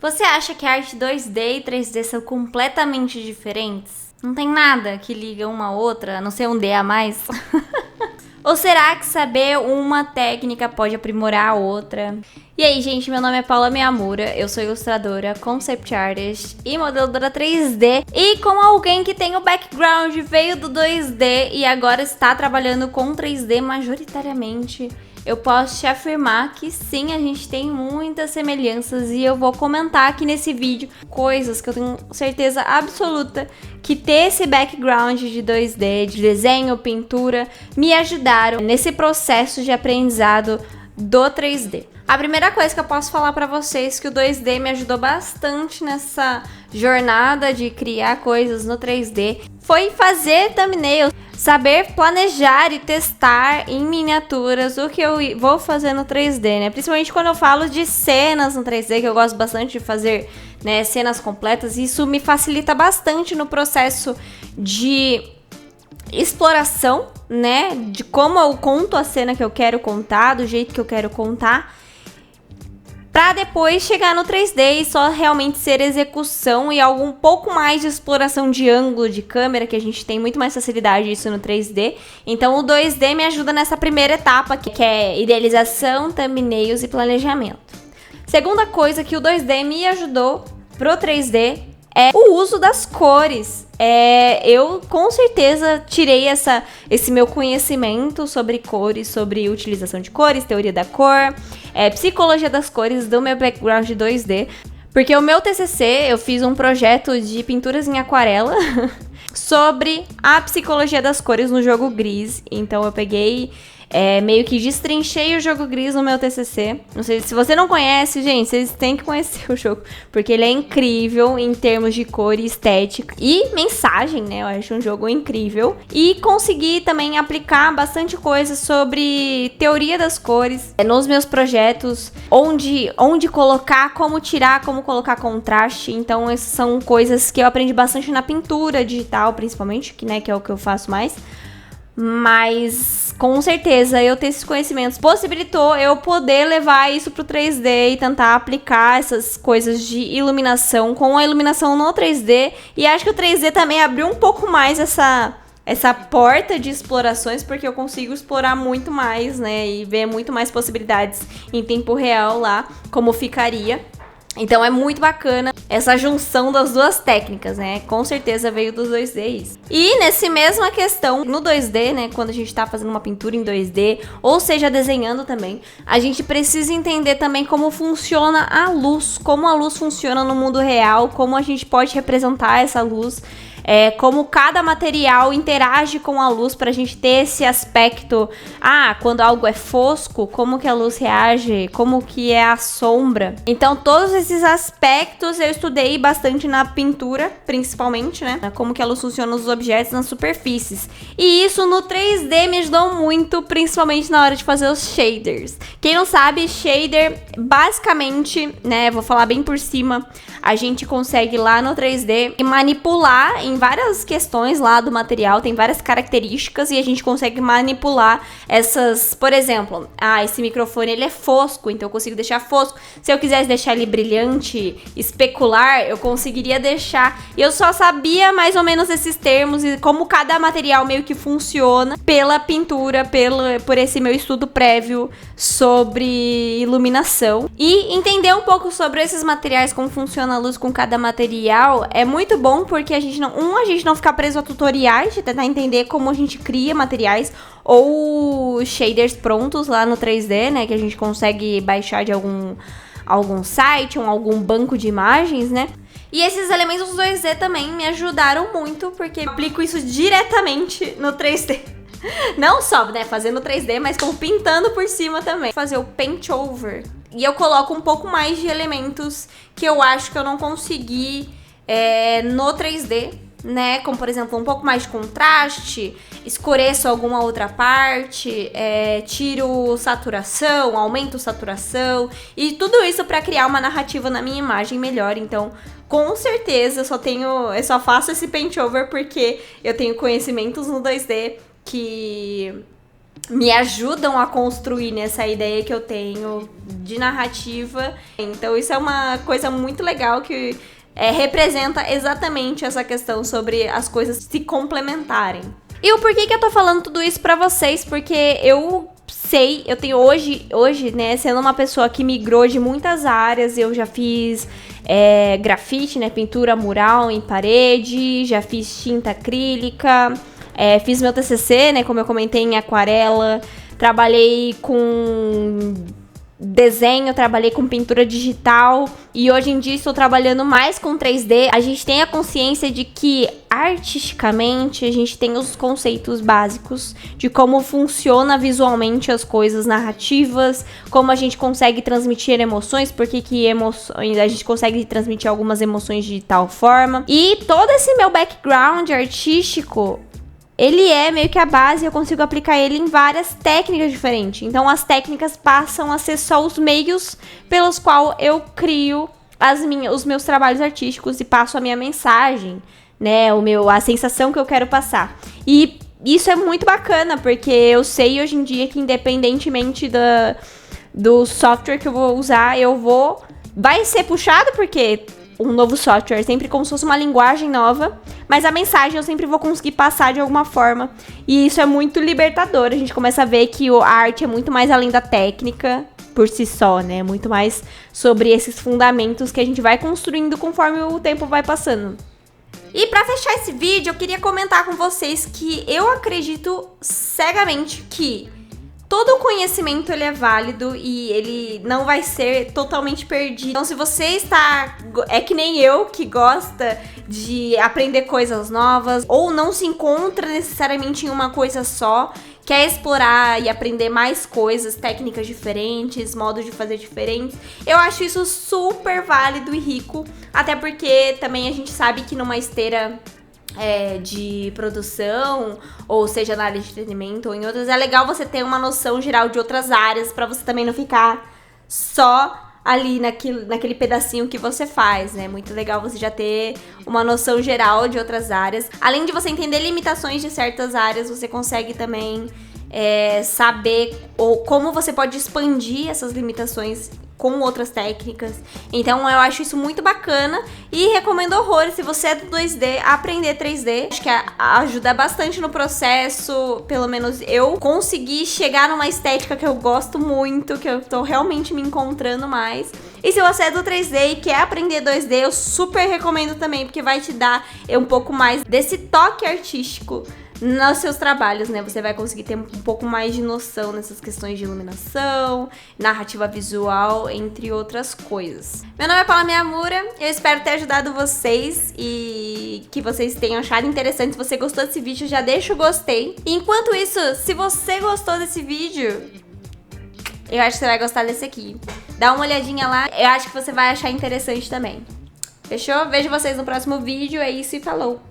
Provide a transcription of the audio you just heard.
Você acha que a arte 2D e 3D são completamente diferentes? Não tem nada que liga uma a outra, a não ser um D a mais? Ou será que saber uma técnica pode aprimorar a outra? E aí, gente, meu nome é Paula Miyamura, eu sou ilustradora, concept artist e modeladora 3D. E como alguém que tem o background, veio do 2D e agora está trabalhando com 3D majoritariamente, eu posso te afirmar que sim, a gente tem muitas semelhanças e eu vou comentar aqui nesse vídeo coisas que eu tenho certeza absoluta que ter esse background de 2D, de desenho, pintura, me ajudaram nesse processo de aprendizado do 3D. A primeira coisa que eu posso falar pra vocês é que o 2D me ajudou bastante nessa jornada de criar coisas no 3D foi fazer thumbnails, saber planejar e testar em miniaturas o que eu vou fazer no 3D, né? Principalmente quando eu falo de cenas no 3D, que eu gosto bastante de fazer, né, cenas completas. Isso me facilita bastante no processo de exploração, né, de como eu conto a cena que eu quero contar, do jeito que eu quero contar, pra depois chegar no 3D e só realmente ser execução e algo um pouco mais de exploração de ângulo de câmera, que a gente tem muito mais facilidade disso no 3D. Então o 2D me ajuda nessa primeira etapa, que é idealização, thumbnails e planejamento. Segunda coisa que o 2D me ajudou pro 3D é o uso das cores. Eu com certeza tirei esse meu conhecimento sobre cores, sobre utilização de cores, teoria da cor, psicologia das cores do meu background de 2D. Porque o meu TCC, eu fiz um projeto de pinturas em aquarela sobre a psicologia das cores no jogo Gris. Então eu peguei... meio que destrinchei o jogo Gris no meu TCC. Não sei, se você não conhece, gente, vocês têm que conhecer o jogo, porque ele é incrível em termos de cor e estética e mensagem, né? Eu acho um jogo incrível. E consegui também aplicar bastante coisa sobre teoria das cores nos meus projetos, onde colocar, como tirar, como colocar contraste. Então, essas são coisas que eu aprendi bastante na pintura digital, principalmente, que é o que eu faço mais. Mas, com certeza, eu ter esses conhecimentos possibilitou eu poder levar isso pro 3D e tentar aplicar essas coisas de iluminação com a iluminação no 3D. E acho que o 3D também abriu um pouco mais essa porta de explorações, porque eu consigo explorar muito mais, né? E ver muito mais possibilidades em tempo real lá, como ficaria. Então é muito bacana essa junção das duas técnicas, né? Com certeza veio dos 2D isso. E nesse mesma questão, no 2D, né? Quando a gente tá fazendo uma pintura em 2D, ou seja, desenhando também, a gente precisa entender também como funciona a luz, como a luz funciona no mundo real, como a gente pode representar essa luz, como cada material interage com a luz pra gente ter esse aspecto. Quando algo é fosco, como que a luz reage, como que é a sombra. Então todos esses aspectos eu estudei bastante na pintura, principalmente, né? Como que a luz funciona nos objetos, nas superfícies. E isso no 3D me ajudou muito, principalmente na hora de fazer os shaders. Quem não sabe, shader, basicamente, né? Vou falar bem por cima, a gente consegue lá no 3D manipular em várias questões lá do material, tem várias características e a gente consegue manipular essas, por exemplo, esse microfone ele é fosco, então eu consigo deixar fosco. Se eu quisesse deixar ele brilhante, especular, eu conseguiria deixar. E eu só sabia mais ou menos esses termos e como cada material meio que funciona pela pintura, por esse meu estudo prévio sobre iluminação. E entender um pouco sobre esses materiais, como funciona a luz com cada material, é muito bom porque a gente não ficar preso a tutoriais, de tentar entender como a gente cria materiais ou shaders prontos lá no 3D, né, que a gente consegue baixar de algum site ou algum banco de imagens, né? E esses elementos do 2D também me ajudaram muito, porque eu aplico isso diretamente no 3D. Não só, né, fazendo 3D, mas como pintando por cima também. Fazer o paint over. E eu coloco um pouco mais de elementos que eu acho que eu não consegui no 3D, né? Como, por exemplo, um pouco mais de contraste, escureço alguma outra parte, tiro saturação, aumento saturação. E tudo isso para criar uma narrativa na minha imagem melhor. Então, com certeza, eu só faço esse paint over porque eu tenho conhecimentos no 2D que me ajudam a construir nessa ideia que eu tenho de narrativa. Então isso é uma coisa muito legal que representa exatamente essa questão sobre as coisas se complementarem. E o porquê que eu tô falando tudo isso pra vocês? Porque eu tenho hoje, né, sendo uma pessoa que migrou de muitas áreas, eu já fiz grafite, né, pintura mural em parede, já fiz tinta acrílica, fiz meu TCC, né, como eu comentei, em aquarela, trabalhei com desenho, trabalhei com pintura digital e hoje em dia estou trabalhando mais com 3D. A gente tem a consciência de que artisticamente a gente tem os conceitos básicos de como funciona visualmente as coisas narrativas, como a gente consegue transmitir emoções, porque que emoções a gente consegue transmitir algumas emoções de tal forma. E todo esse meu background artístico, ele é meio que a base, eu consigo aplicar ele em várias técnicas diferentes. Então as técnicas passam a ser só os meios pelos quais eu crio os meus trabalhos artísticos e passo a minha mensagem, né, a sensação que eu quero passar. E isso é muito bacana, porque eu sei hoje em dia que independentemente do software que eu vou usar, vai ser puxado, porque um novo software, sempre como se fosse uma linguagem nova, mas a mensagem eu sempre vou conseguir passar de alguma forma, e isso é muito libertador. A gente começa a ver que a arte é muito mais além da técnica por si só, né? Muito mais sobre esses fundamentos que a gente vai construindo conforme o tempo vai passando. E pra fechar esse vídeo, eu queria comentar com vocês que eu acredito cegamente que todo o conhecimento ele é válido e ele não vai ser totalmente perdido. Então, se você é que nem eu, que gosta de aprender coisas novas ou não se encontra necessariamente em uma coisa só, quer explorar e aprender mais coisas, técnicas diferentes, modos de fazer diferentes, eu acho isso super válido e rico, até porque também a gente sabe que numa esteira de produção, ou seja, na área de entretenimento ou em outras, é legal você ter uma noção geral de outras áreas pra você também não ficar só ali naquele pedacinho que você faz, né? Muito legal você já ter uma noção geral de outras áreas. Além de você entender limitações de certas áreas, você consegue também saber como você pode expandir essas limitações com outras técnicas. Então eu acho isso muito bacana e recomendo horrores, se você é do 2D, aprender 3D. Acho que ajuda bastante no processo, pelo menos eu consegui chegar numa estética que eu gosto muito, que eu tô realmente me encontrando mais. E se você é do 3D e quer aprender 2D, eu super recomendo também, porque vai te dar um pouco mais desse toque artístico nos seus trabalhos, né? Você vai conseguir ter um pouco mais de noção nessas questões de iluminação, narrativa visual, entre outras coisas. Meu nome é Paula Miyamura, eu espero ter ajudado vocês e que vocês tenham achado interessante. Se você gostou desse vídeo, já deixa o gostei. E enquanto isso, se você gostou desse vídeo, eu acho que você vai gostar desse aqui. Dá uma olhadinha lá, eu acho que você vai achar interessante também. Fechou? Vejo vocês no próximo vídeo, é isso e falou!